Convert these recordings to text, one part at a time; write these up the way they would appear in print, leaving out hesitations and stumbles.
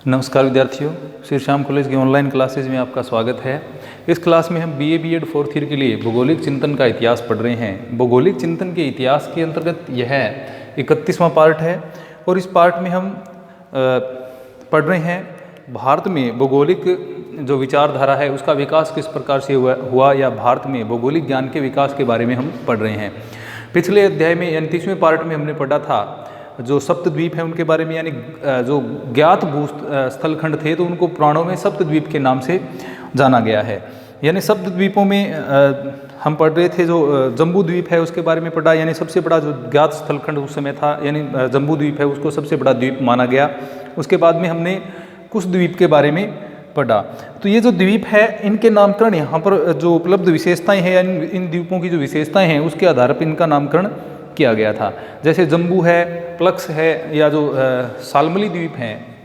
नमस्कार विद्यार्थियों, श्री श्याम कॉलेज की ऑनलाइन क्लासेज में आपका स्वागत है। इस क्लास में हम बीए बीएड फोर्थ ईयर के लिए भौगोलिक चिंतन का इतिहास पढ़ रहे हैं। भौगोलिक चिंतन के इतिहास के अंतर्गत यह 31वां पार्ट है और इस पार्ट में हम पढ़ रहे हैं भारत में भौगोलिक जो विचारधारा है उसका विकास किस प्रकार से हुआ या भारत में भौगोलिक ज्ञान के विकास के बारे में हम पढ़ रहे हैं। पिछले अध्याय में 29वें पार्ट में हमने पढ़ा था जो सप्तद्वीप है उनके बारे में, यानी जो ज्ञात भू स्थलखंड थे तो उनको पुराणों में सप्तद्वीप के नाम से जाना गया है। यानी सप्तद्वीपों में हम पढ़ रहे थे जो जम्बू द्वीप है उसके बारे में पढ़ा, यानी सबसे बड़ा जो ज्ञात स्थलखंड उस समय था यानी जम्बू द्वीप है उसको सबसे बड़ा द्वीप माना गया। उसके बाद में हमने कुश द्वीप के बारे में पढ़ा। तो ये जो द्वीप है इनके नामकरण यहाँ पर जो उपलब्ध विशेषताएँ हैं यानी इन द्वीपों की जो विशेषताएँ हैं उसके आधार पर इनका नामकरण किया गया था। जैसे जम्बू है, प्लक्स है या जो सालमली द्वीप हैं,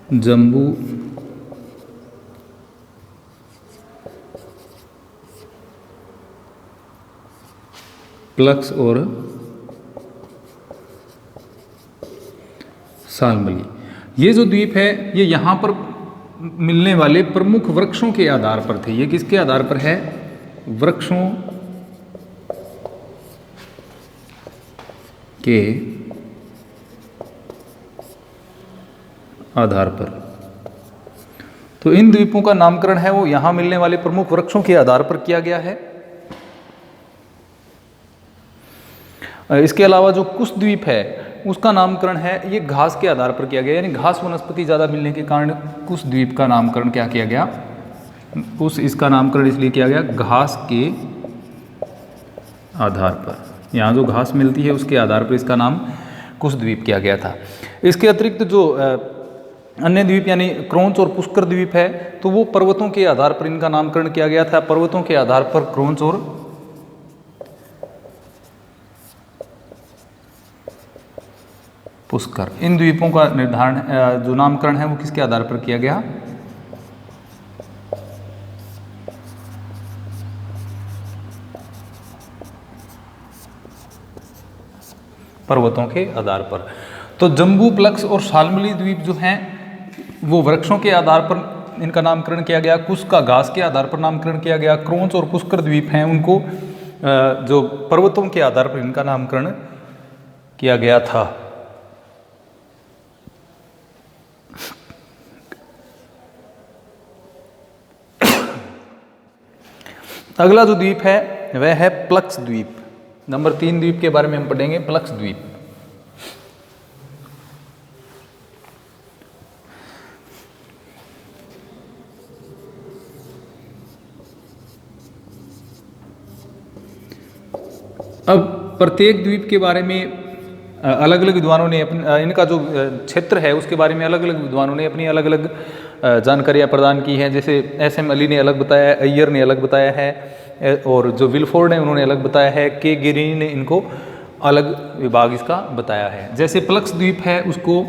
जम्बू प्लक्स और सालमली, ये जो द्वीप है ये यहाँ पर मिलने वाले प्रमुख वृक्षों के आधार पर थे। ये किसके आधार पर है? वृक्षों के आधार पर। तो इन द्वीपों का नामकरण है वो यहां मिलने वाले प्रमुख वृक्षों के आधार पर किया गया है। इसके अलावा जो कुश द्वीप है उसका नामकरण है ये घास के आधार पर किया गया, यानी घास वनस्पति ज़्यादा मिलने के कारण कुश द्वीप का नामकरण क्या किया गया? इसका नामकरण इसलिए किया गया घास के आधार पर। यहाँ जो घास मिलती है उसके आधार पर इसका नाम कुश द्वीप किया गया था। इसके अतिरिक्त जो अन्य द्वीप यानी क्रोंच और पुष्कर द्वीप है तो वो पर्वतों के आधार पर इनका नामकरण किया गया था। पर्वतों के आधार पर क्रोंच और पुष्कर, इन द्वीपों का निर्धारण जो नामकरण है वो किसके आधार पर किया गया? पर्वतों के आधार पर। तो जम्बू, प्लक्स और सालमली द्वीप जो हैं वो वृक्षों के आधार पर इनका नामकरण किया गया। कुश का घास के आधार पर नामकरण किया गया। क्रोंच और पुष्कर द्वीप हैं उनको जो पर्वतों के आधार पर इनका नामकरण किया गया था। अगला जो द्वीप है वह है प्लक्स द्वीप। नंबर 3 द्वीप के बारे में हम पढ़ेंगे, प्लक्स द्वीप। अब प्रत्येक द्वीप के बारे में अलग अलग विद्वानों ने इनका जो क्षेत्र है उसके बारे में अलग अलग विद्वानों ने अपनी अलग अलग जानकारियाँ प्रदान की हैं। जैसे SM अली ने अलग बताया है, अय्यर ने अलग बताया है और जो विल्फोर्ड ने उन्होंने अलग बताया है, के गिरिनी ने इनको अलग विभाग इसका बताया है। जैसे प्लक्स द्वीप है उसको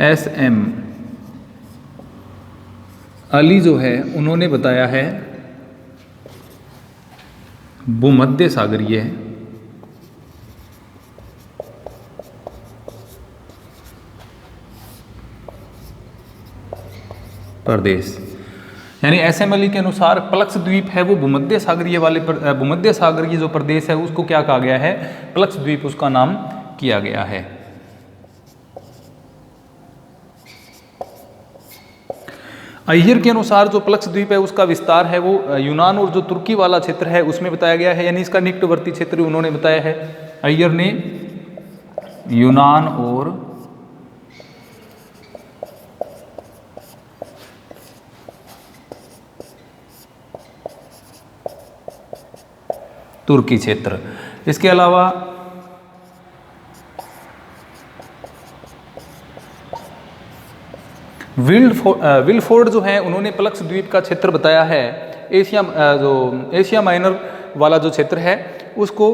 SM अली जो है उन्होंने बताया है भूमध्य सागरीय प्रदेश, यानी SM अली के अनुसार प्लक्स द्वीप है वो भूमध्य सागरीय वाले भूमध्य सागरीय जो प्रदेश है उसको क्या कहा गया है? प्लक्स द्वीप उसका नाम किया गया है। अय्यर के अनुसार जो प्लक्स द्वीप है उसका विस्तार है वो यूनान और जो तुर्की वाला क्षेत्र है उसमें बताया गया है, यानी इसका निकटवर्ती क्षेत्र उन्होंने बताया है। अय्यर ने यूनान और तुर्की क्षेत्र। इसके अलावा विल्फोर्ड जो है उन्होंने प्लक्स द्वीप का क्षेत्र बताया है एशिया माइनर वाला जो क्षेत्र है उसको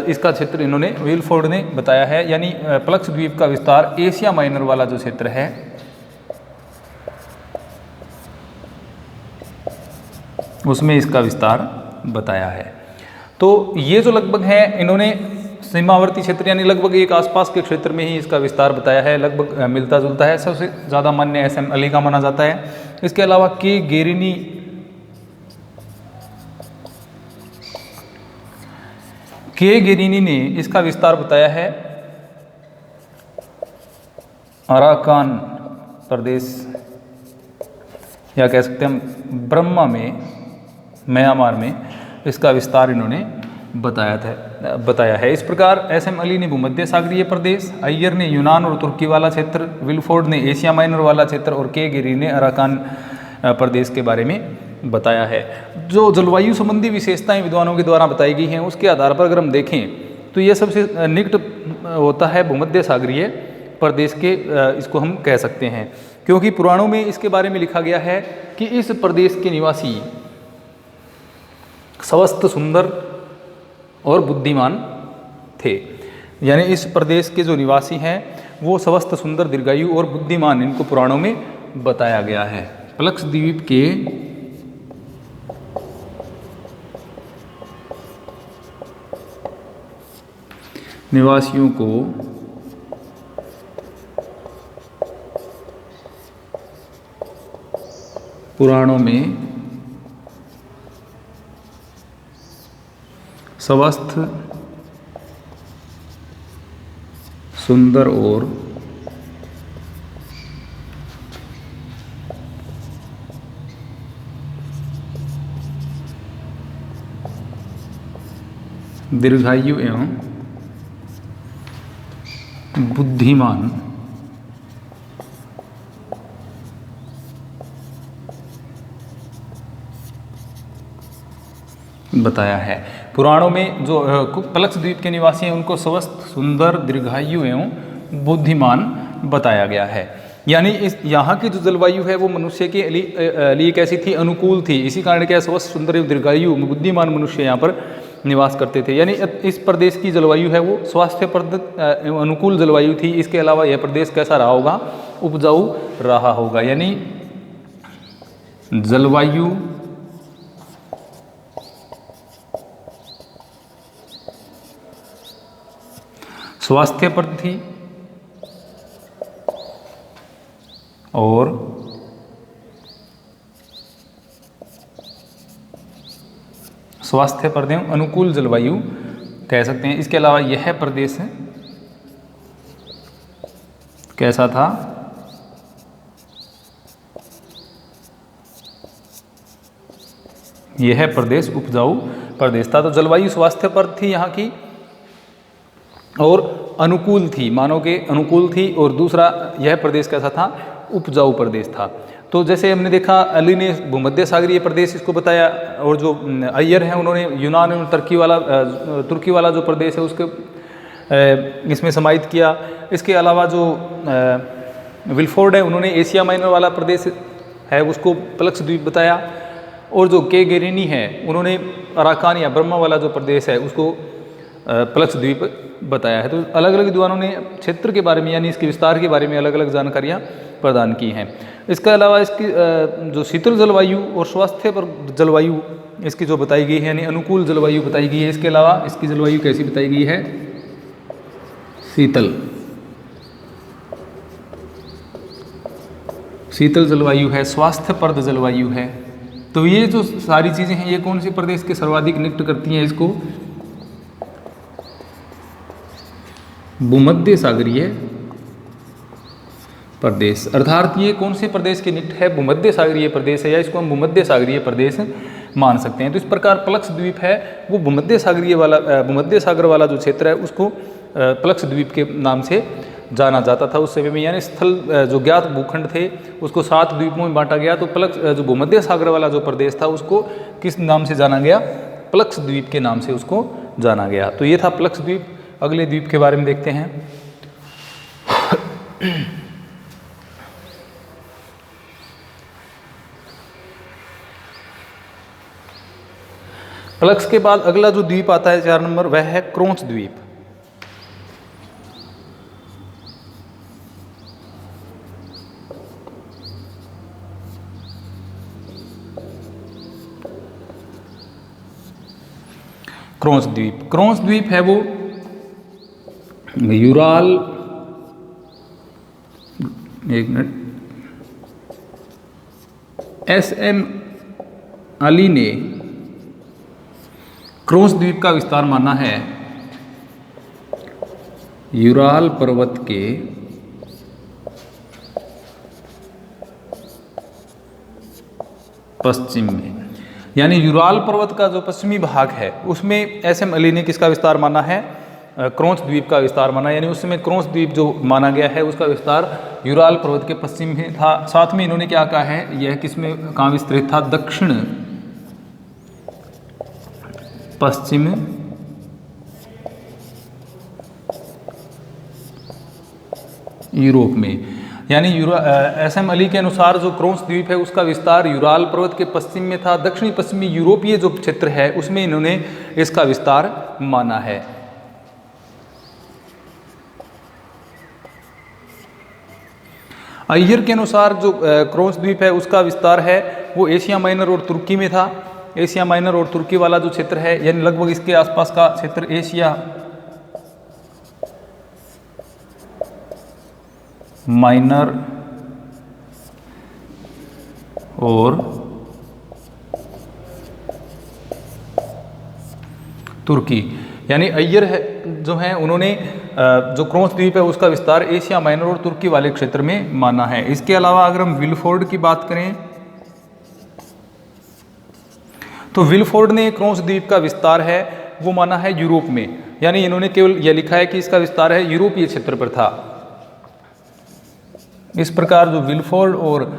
इसका क्षेत्र इन्होंने विल्फोर्ड ने बताया है, यानी प्लक्स द्वीप का विस्तार एशिया माइनर वाला जो क्षेत्र है उसमें इसका विस्तार बताया है। तो ये जो लगभग है इन्होंने सीमावर्ती क्षेत्र यानी लगभग एक आसपास के क्षेत्र में ही इसका विस्तार बताया है, लगभग मिलता जुलता है। सबसे ज़्यादा मान्य SM अली का माना जाता है। इसके अलावा के गेरिनी ने इसका विस्तार बताया है अराकान प्रदेश, या कह सकते हैं ब्रह्मा में, म्यांमार में इसका विस्तार इन्होंने बताया है। इस प्रकार SM अली ने भूमध्य सागरीय प्रदेश, अय्यर ने यूनान और तुर्की वाला क्षेत्र, विलफोर्ड ने एशिया माइनर वाला क्षेत्र और के गिरी ने अराकान प्रदेश के बारे में बताया है। जो जलवायु संबंधी विशेषताएं विद्वानों के द्वारा बताई गई हैं उसके आधार पर अगर हम देखें तो ये सबसे निकट होता है भूमध्य सागरीय प्रदेश के, इसको हम कह सकते हैं, क्योंकि पुराणों में इसके बारे में लिखा गया है कि इस प्रदेश के निवासी स्वस्थ, सुंदर और बुद्धिमान थे। यानी इस प्रदेश के जो निवासी हैं वो स्वस्थ, सुंदर, दीर्घायु और बुद्धिमान, इनको पुराणों में बताया गया है। प्लक्स द्वीप के निवासियों को पुराणों में स्वस्थ, सुंदर और दीर्घायु एवं बुद्धिमान बताया है। पुराणों में जो प्लक्स द्वीप के निवासी हैं उनको स्वस्थ, सुंदर, दीर्घायु एवं बुद्धिमान बताया गया है। यानी इस यहाँ की जो जलवायु है वो मनुष्य के लिए कैसी थी, अनुकूल थी। इसी कारण क्या स्वस्थ, सुंदर एवं दीर्घायु बुद्धिमान मनुष्य यहाँ पर निवास करते थे। यानी इस प्रदेश की जलवायु है वो स्वास्थ्यप्रद एवं अनुकूल जलवायु थी। इसके अलावा यह प्रदेश कैसा रहा होगा, उपजाऊ रहा होगा। यानी जलवायु स्वास्थ्यप्रद थी और स्वास्थ्यप्रद एवं अनुकूल जलवायु कह सकते हैं। इसके अलावा यह प्रदेश कैसा था, यह प्रदेश उपजाऊ प्रदेश था। तो जलवायु स्वास्थ्यप्रद थी यहाँ की और अनुकूल थी, मानव के अनुकूल थी। और दूसरा यह प्रदेश कैसा था, उपजाऊ प्रदेश था। तो जैसे हमने देखा अली ने भूमध्य सागरीय प्रदेश इसको बताया, और जो अय्यर हैं उन्होंने यूनान और तुर्की वाला जो प्रदेश है उसके इसमें समाहित किया। इसके अलावा जो विलफोर्ड है उन्होंने एशिया माइनर वाला प्रदेश है उसको प्लक्स द्वीप बताया, और जो के गेरिनी है उन्होंने अराकान या ब्रह्मा वाला जो प्रदेश है उसको प्लक्स द्वीप बताया है। तो अलग अलग विद्वानों ने क्षेत्र के बारे में यानी इसके विस्तार के बारे में अलग अलग जानकारियाँ प्रदान की हैं। इसके अलावा इसकी जो शीतल जलवायु और स्वास्थ्य पर जलवायु इसकी जो बताई गई है यानी अनुकूल जलवायु बताई गई है। इसके अलावा इसकी जलवायु कैसी बताई गई है, शीतल जलवायु है, स्वास्थ्यप्रद जलवायु है। तो ये जो सारी चीज़ें हैं ये कौन से प्रदेश के सर्वाधिक निकट करती हैं इसको, भूमध्य सागरीय प्रदेश। अर्थात ये कौन से प्रदेश के निकट है, भूमध्य सागरीय प्रदेश है, या इसको हम भूमध्य सागरीय प्रदेश मान सकते हैं। तो इस प्रकार प्लक्स द्वीप है वो भूमध्य सागर वाला जो क्षेत्र है उसको प्लक्स द्वीप के नाम से जाना जाता था उस समय में। यानी स्थल जो ज्ञात भूखंड थे उसको 7 द्वीपों में बांटा गया। तो प्लक्स जो भूमध्य सागर वाला जो प्रदेश था उसको किस नाम से जाना गया, प्लक्स द्वीप के नाम से उसको जाना गया। तो ये था प्लक्स द्वीप। अगले द्वीप के बारे में देखते हैं। प्लक्स के बाद अगला जो द्वीप आता है 4 नंबर, वह है क्रोंच द्वीप। क्रोंच द्वीप है वो यूराल, एक मिनट, एस.एम. अली ने क्रोस द्वीप का विस्तार माना है यूराल पर्वत के पश्चिम में। यानी यूराल पर्वत का जो पश्चिमी भाग है उसमें एस.एम. अली ने किसका विस्तार माना है? क्रोंच द्वीप का विस्तार माना। यानी उस समय क्रोंच द्वीप जो माना गया है उसका विस्तार यूराल पर्वत के पश्चिम में था। साथ में इन्होंने क्या कहा है, यह किसमें कहाँ विस्तृत था? दक्षिण पश्चिम यूरोप में। यानी एस.एम. अली के अनुसार जो क्रोंच द्वीप है उसका विस्तार यूराल पर्वत के पश्चिम में था। दक्षिणी पश्चिमी यूरोपीय जो क्षेत्र है उसमें इन्होंने इसका विस्तार माना है। अय्यर के अनुसार जो क्रोंच द्वीप है उसका विस्तार है वो एशिया माइनर और तुर्की में था। एशिया माइनर और तुर्की वाला जो क्षेत्र है यानी लगभग इसके आसपास का क्षेत्र एशिया माइनर और तुर्की। यानी अय्यर है जो है उन्होंने जो क्रोंच द्वीप है उसका विस्तार एशिया माइनर और तुर्की वाले क्षेत्र में माना है। इसके अलावा अगर हम विलफोर्ड की बात करें तो विलफोर्ड ने क्रोंच द्वीप का विस्तार है वो माना है यूरोप में। यानी इन्होंने केवल यह लिखा है कि इसका विस्तार है यूरोपीय क्षेत्र पर था। इस प्रकार जो विलफोर्ड और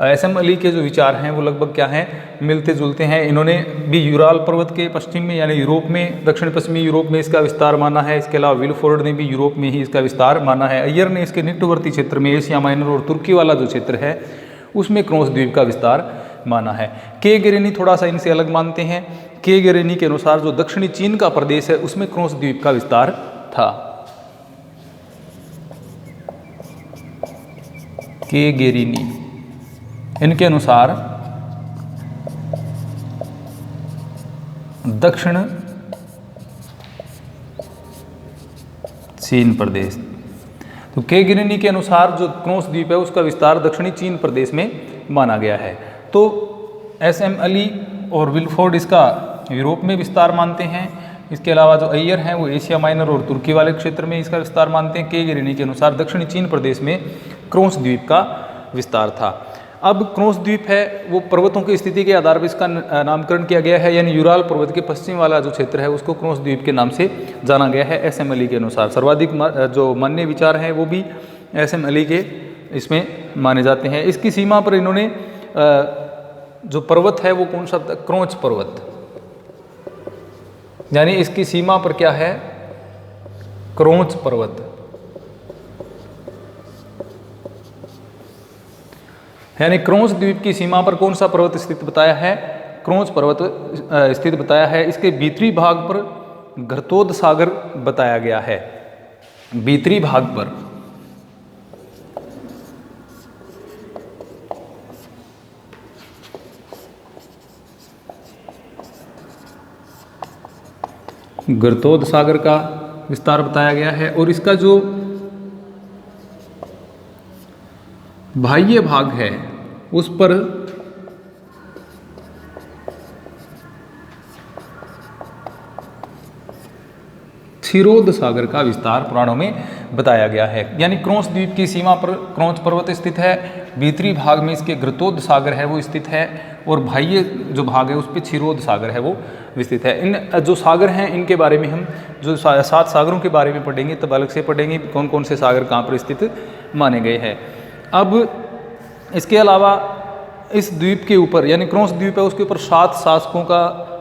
एस.एम. अली के जो विचार हैं वो लगभग क्या हैं, मिलते जुलते हैं। इन्होंने भी यूराल पर्वत के पश्चिम में यानी यूरोप में, दक्षिण पश्चिमी यूरोप में इसका विस्तार माना है। इसके अलावा विलफोर्ड ने भी यूरोप में ही इसका विस्तार माना है। अय्यर ने इसके निकटवर्ती क्षेत्र में एशिया माइनर और तुर्की वाला जो क्षेत्र है उसमें क्रोंच द्वीप का विस्तार माना है। के गेरेनी थोड़ा सा इनसे अलग मानते हैं। के गेरेनी के अनुसार जो दक्षिणी चीन का प्रदेश है उसमें क्रोंच द्वीप का विस्तार था। के गेरेनी इनके अनुसार दक्षिण चीन प्रदेश। तो के गेरेनी के अनुसार जो क्रोंच द्वीप है उसका विस्तार दक्षिणी चीन प्रदेश में माना गया है। तो एस.एम. अली और विलफोर्ड इसका यूरोप में विस्तार मानते हैं। इसके अलावा जो अय्यर हैं वो एशिया माइनर और तुर्की वाले क्षेत्र में इसका विस्तार मानते हैं। के गेरेनी के अनुसार दक्षिणी चीन प्रदेश में क्रोंच द्वीप का विस्तार था। अब क्रोंच द्वीप है वो पर्वतों की स्थिति के आधार पर इसका नामकरण किया गया है। यानी यूराल पर्वत के पश्चिम वाला जो क्षेत्र है उसको क्रोंच द्वीप के नाम से जाना गया है एस.एम. अली के अनुसार। सर्वाधिक जो मान्य विचार हैं वो भी एस.एम. अली के इसमें माने जाते हैं। इसकी सीमा पर इन्होंने जो पर्वत है वो कौन सा? क्रोंच पर्वत। यानी इसकी सीमा पर क्या है? क्रोंच पर्वत। यानी क्रोंच द्वीप की सीमा पर कौन सा पर्वत स्थित बताया है? क्रोंच पर्वत स्थित बताया है। इसके भीतरी भाग पर घरतोद सागर बताया गया है। भीतरी भाग पर घरतोद सागर का विस्तार बताया गया है। और इसका जो बाह्य भाग है उस पर क्षीरोद सागर का विस्तार पुराणों में बताया गया है। यानी क्रोंच द्वीप की सीमा पर क्रोंच पर्वत स्थित है। भीतरी भाग में इसके घृतोद सागर है वो स्थित है और बाह्य जो भाग है उस पर क्षीरोद सागर है वो विस्तृत है। इन जो सागर हैं इनके बारे में हम जो 7 सागरों के बारे में पढ़ेंगे तब अलग से पढ़ेंगे कौन कौन से सागर कहाँ पर स्थित माने गए हैं। अब इसके अलावा इस द्वीप के ऊपर यानी क्रोंच द्वीप है उसके ऊपर 7 शासकों का,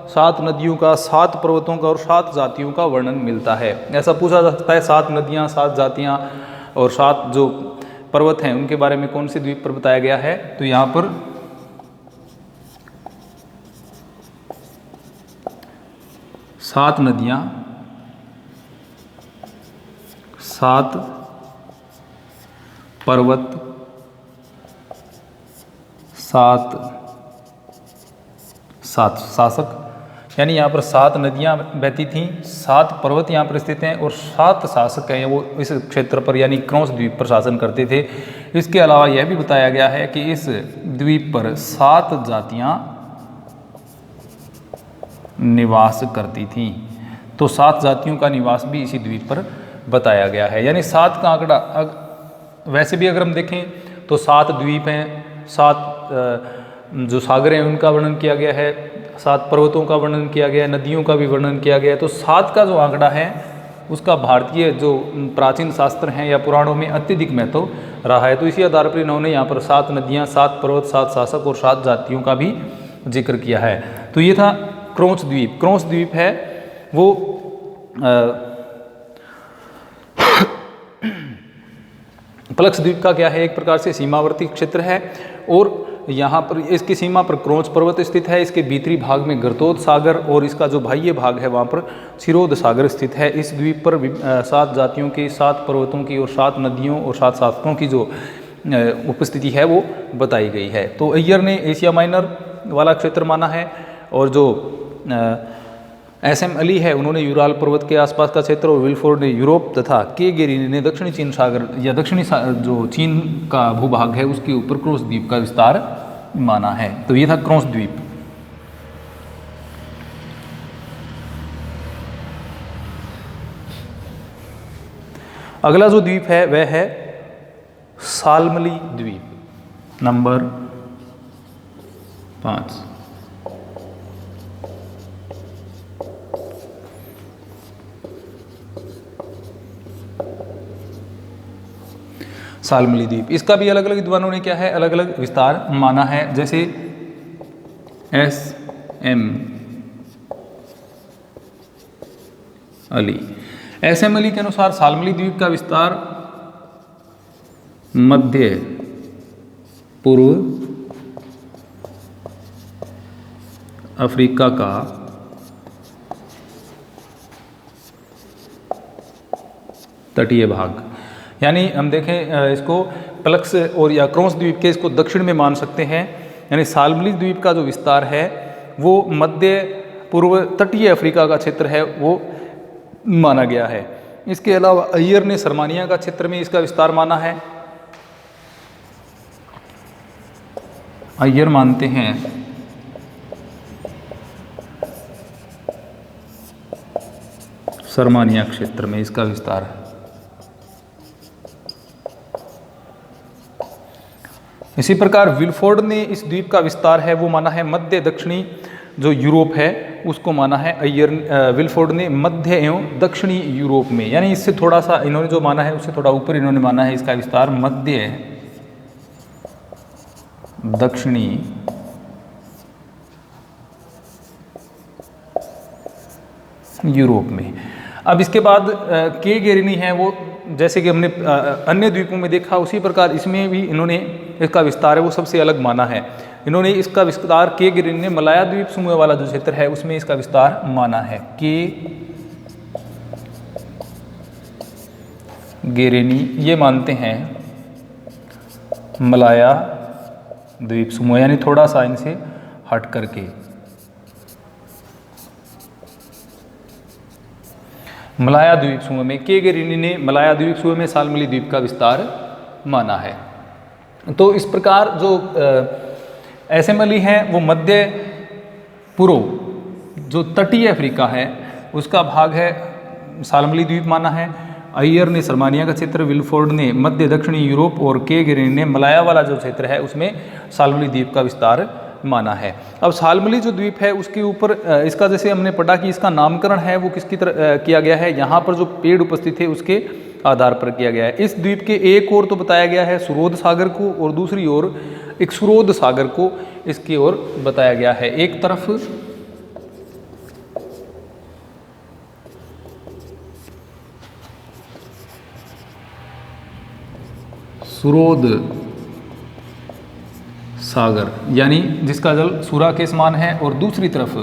7 नदियों का, 7 पर्वतों का और 7 जातियों का वर्णन मिलता है। ऐसा पूछा जा सकता है 7 नदियाँ, 7 जातियाँ और 7 जो पर्वत हैं उनके बारे में कौन से द्वीप पर बताया गया है? तो यहाँ पर 7 नदियाँ, 7 पर्वत, 7 शासक यानी यहाँ पर 7 नदियाँ बहती थीं, 7 पर्वत यहाँ पर स्थित हैं और 7 शासक हैं वो इस क्षेत्र पर यानी क्रॉस द्वीप पर शासन करते थे। इसके अलावा यह भी बताया गया है कि इस द्वीप पर 7 जातियाँ निवास करती थीं। तो 7 जातियों का निवास भी इसी द्वीप पर बताया गया है। यानी 7 का आंकड़ा वैसे भी अगर हम देखें तो 7 द्वीप हैं, 7 जो सागर हैं उनका वर्णन किया गया है, 7 पर्वतों का वर्णन किया गया है, नदियों का भी वर्णन किया गया है। तो 7 का जो आंकड़ा है उसका भारतीय जो प्राचीन शास्त्र हैं या पुराणों में अत्यधिक महत्व रहा है। तो इसी आधार पर इन्होंने यहाँ पर 7 नदियाँ, 7 पर्वत, 7 शासक और 7 जातियों का भी जिक्र किया है। तो ये था क्रॉस द्वीप। क्रॉस द्वीप है वो प्लक्स द्वीप का क्या है, एक प्रकार से सीमावर्ती क्षेत्र है और यहाँ पर इसकी सीमा पर क्रॉस पर्वत स्थित है। इसके भीतरी भाग में गर्तोद सागर और इसका जो बाह्य भाग है वहाँ पर क्षीरोद सागर स्थित है। इस द्वीप पर 7 जातियों की, 7 पर्वतों की और 7 नदियों और 7 शासकों की जो उपस्थिति है वो बताई गई है। तो अय्यर ने एशिया माइनर वाला क्षेत्र माना है और जो एसएम अली है उन्होंने यूराल पर्वत के आसपास का क्षेत्र और विल्फोर्ड ने यूरोप तथा के गेरिनी ने दक्षिणी चीन सागर या दक्षिणी जो चीन का भूभाग है उसके ऊपर क्रॉस द्वीप का विस्तार माना है। तो ये था क्रॉस द्वीप। अगला जो द्वीप है वह है सालमली द्वीप, नंबर 5। सालमली द्वीप, इसका भी अलग अलग विद्वानों ने क्या है अलग अलग विस्तार माना है। जैसे एस.एम. अली, एस.एम. अली के अनुसार सालमली द्वीप का विस्तार मध्य पूर्व अफ्रीका का तटीय भाग, यानी हम देखें इसको प्लक्स और या क्रॉस द्वीप के इसको दक्षिण में मान सकते हैं। यानी सालमली द्वीप का जो विस्तार है वो मध्य पूर्व तटीय अफ्रीका का क्षेत्र है वो माना गया है। इसके अलावा अय्यर ने सरमानिया का क्षेत्र में इसका विस्तार माना है। अय्यर मानते हैं सरमानिया क्षेत्र में इसका विस्तार है। इसी प्रकार विल्फोर्ड ने इस द्वीप का विस्तार है वो माना है मध्य दक्षिणी जो यूरोप है उसको माना है अय्यर विल्फोर्ड ने मध्य एवं दक्षिणी यूरोप में, यानी इससे थोड़ा सा इन्होंने जो माना है उससे थोड़ा ऊपर इन्होंने माना है इसका विस्तार मध्य दक्षिणी यूरोप में। अब इसके बाद के गेरिनी है वो जैसे कि हमने अन्य द्वीपों में देखा उसी प्रकार इसमें भी इन्होंने इसका विस्तार है वो सबसे अलग माना है। इन्होंने इसका विस्तार के गेरिनी ने मलाया द्वीप समूह वाला जो क्षेत्र है उसमें इसका विस्तार माना है। के गेरिनी ये मानते हैं मलाया द्वीप समूह, यानी थोड़ा सा इनसे हट करके। मलाया द्वीप समूह में के गेरिनी ने मलाया द्वीप समूह में सालमली द्वीप का विस्तार माना है। तो इस प्रकार जो एस.एम. अली है वो मध्य पूर्व जो तटीय अफ्रीका है उसका भाग है सालमली द्वीप माना है। अय्यर ने सरमानिया का क्षेत्र, विल्फोर्ड ने मध्य दक्षिणी यूरोप और के गेरिनी ने मलाया वाला जो क्षेत्र है उसमें सालमली द्वीप का विस्तार माना है। अब सालमली जो द्वीप है उसके ऊपर इसका जैसे हमने पढ़ा कि इसका नामकरण है वो किसकी तरह किया गया है, यहाँ पर जो पेड़ उपस्थित है उसके आधार पर किया गया है। इस द्वीप के एक ओर तो बताया गया है सुरोध सागर को और दूसरी ओर इक्सुरोद सागर को इसकी ओर बताया गया है। एक तरफ सुरोद सागर यानी जिसका जल सूरा के समान है और दूसरी तरफ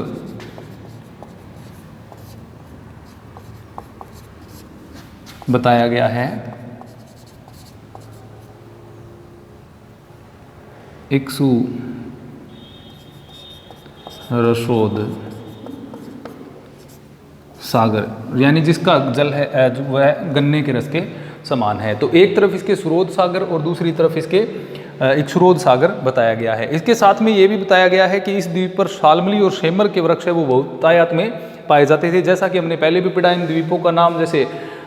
बताया गया है इक्सु रसोद सागर, यानी जिसका जल है वह गन्ने के रस के समान है। तो एक तरफ इसके सुरोध सागर और दूसरी तरफ इसके इक्षुरोध सागर बताया गया है। इसके साथ में ये भी बताया गया है कि इस द्वीप पर शाल्मली और शेमर के वृक्ष है वो बहुतायत में पाए जाते थे। जैसा कि हमने पहले भी पढ़ा, इन द्वीपों का नाम जैसे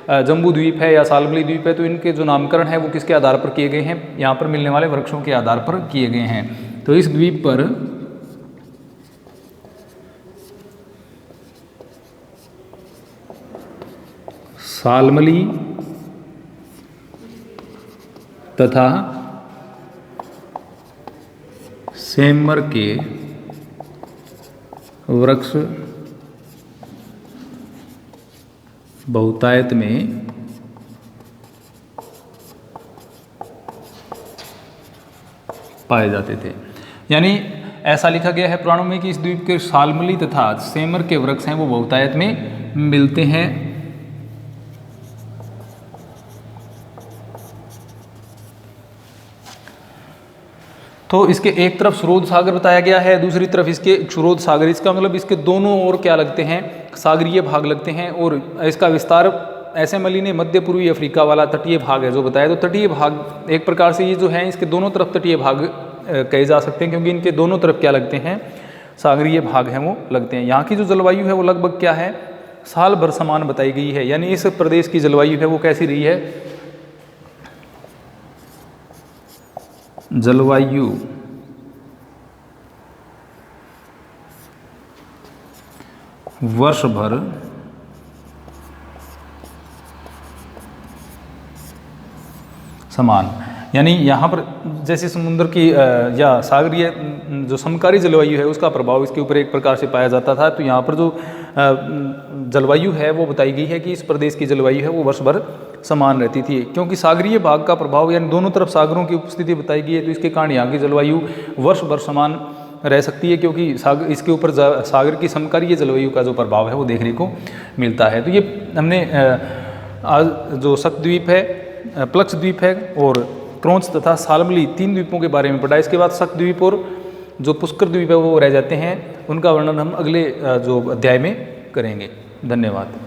जम्बू द्वीप है या शाल्मली द्वीप है, तो इनके जो नामकरण है वो किसके आधार पर किए गए हैं, यहाँ पर मिलने वाले वृक्षों के आधार पर किए गए हैं। तो इस द्वीप पर शाल्मली तथा सेमर के वृक्ष बहुतायत में पाए जाते थे। यानी ऐसा लिखा गया है पुराणों में कि इस द्वीप के शाल्मली तथा सेमर के वृक्ष हैं वो बहुतायत में मिलते हैं। तो इसके एक तरफ सुरोध सागर बताया गया है, दूसरी तरफ इसके क्षुरोध सागर। इसका मतलब इसके दोनों ओर क्या लगते हैं, सागरीय भाग लगते हैं। और इसका विस्तार एसएमएलई ने मध्य पूर्वी अफ्रीका वाला तटीय भाग है जो बताया। तो तटीय भाग एक प्रकार से ये जो है इसके दोनों तरफ तटीय भाग कहे जा सकते हैं, क्योंकि इनके दोनों तरफ क्या लगते हैं, सागरीय भाग हैं वो लगते हैं। यहाँ की जो जलवायु है वो लगभग क्या है, साल भर समान बताई गई है। यानी इस प्रदेश की जलवायु है वो कैसी रही है, जलवायु वर्ष भर समान। यानी यहाँ पर जैसे समुद्र की या सागरीय जो समकारी जलवायु है उसका प्रभाव इसके ऊपर एक प्रकार से पाया जाता था। तो यहाँ पर जो जलवायु है वो बताई गई है कि इस प्रदेश की जलवायु है वो वर्ष भर समान रहती थी, क्योंकि सागरीय भाग का प्रभाव यानी दोनों तरफ सागरों की उपस्थिति बताई गई है। तो इसके कारण यहाँ की जलवायु वर्ष भर समान रह सकती है, क्योंकि इसके ऊपर सागर की समकालीय जलवायु का जो प्रभाव है वो देखने को मिलता है। तो ये हमने आज जो शक्द्वीप है, प्लक्षद्वीप है और क्रोंच तथा शाल्मली 3 द्वीपों के बारे में पढ़ा। इसके बाद शक्द्वीप और जो पुष्कर द्वीप है वो रह जाते हैं, उनका वर्णन हम अगले जो अध्याय में करेंगे। धन्यवाद।